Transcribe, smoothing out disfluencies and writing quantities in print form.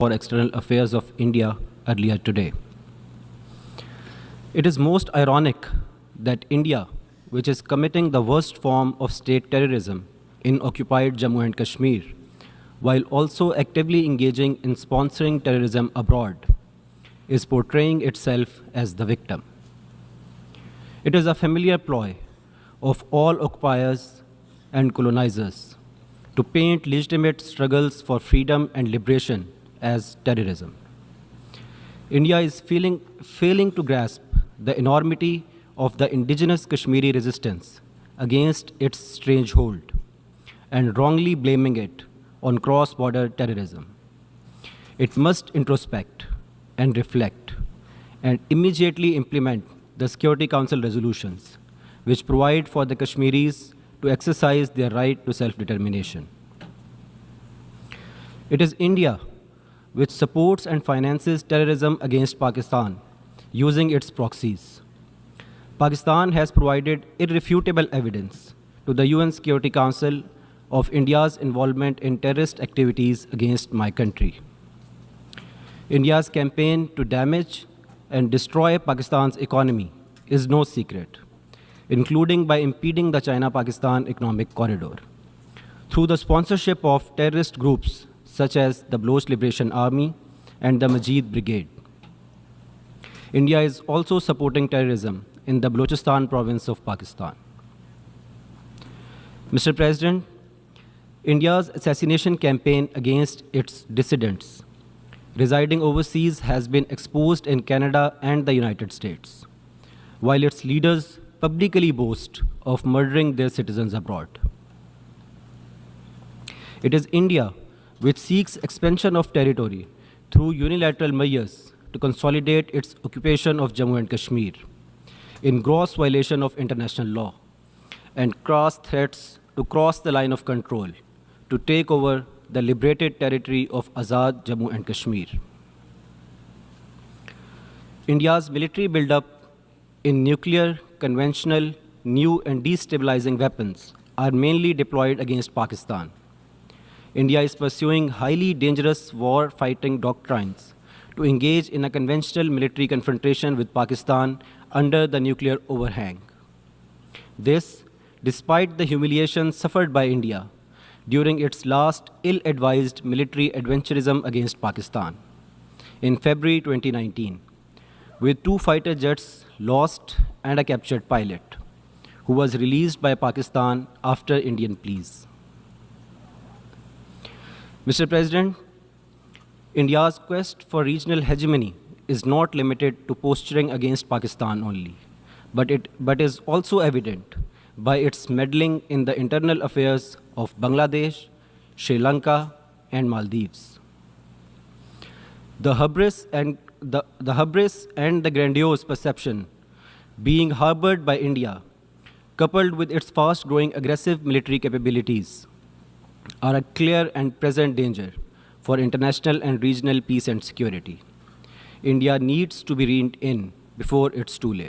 for External Affairs of India earlier today. It is most ironic that India, which is committing the worst form of state terrorism in occupied Jammu and Kashmir, while also actively engaging in sponsoring terrorism abroad, is portraying itself as the victim. It is a familiar ploy of all occupiers and colonizers to paint legitimate struggles for freedom and liberation as terrorism. India is failing to grasp the enormity of the indigenous Kashmiri resistance against its strange hold and wrongly blaming it on cross-border terrorism. It must introspect and reflect and immediately implement the Security Council resolutions which provide for the Kashmiris to exercise their right to self-determination. It is India which supports and finances terrorism against Pakistan using its proxies. Pakistan has provided irrefutable evidence to the UN Security Council of India's involvement in terrorist activities against my country. India's campaign to damage and destroy Pakistan's economy is no secret, including by impeding the China-Pakistan economic corridor. Through the sponsorship of terrorist groups such as the Baloch Liberation Army and the Majid Brigade. India is also supporting terrorism in the Balochistan province of Pakistan. Mr. President, India's assassination campaign against its dissidents residing overseas has been exposed in Canada and the United States, while its leaders publicly boast of murdering their citizens abroad. It is India which seeks expansion of territory through unilateral measures to consolidate its occupation of Jammu and Kashmir in gross violation of international law and crass threats to cross the line of control to take over the liberated territory of Azad Jammu and Kashmir. India's military buildup in nuclear, conventional, new and destabilizing weapons are mainly deployed against Pakistan. India is pursuing highly dangerous war-fighting doctrines to engage in a conventional military confrontation with Pakistan under the nuclear overhang. This, despite the humiliation suffered by India during its last ill-advised military adventurism against Pakistan in February 2019, with 2 fighter jets lost and a captured pilot, who was released by Pakistan after Indian pleas. Mr. President, India's quest for regional hegemony is not limited to posturing against Pakistan only, but is also evident by its meddling in the internal affairs of Bangladesh, Sri Lanka, and Maldives. The hubris and the grandiose perception being harbored by India, coupled with its fast-growing aggressive military capabilities, are a clear and present danger for international and regional peace and security. India needs to be reined in before it's too late.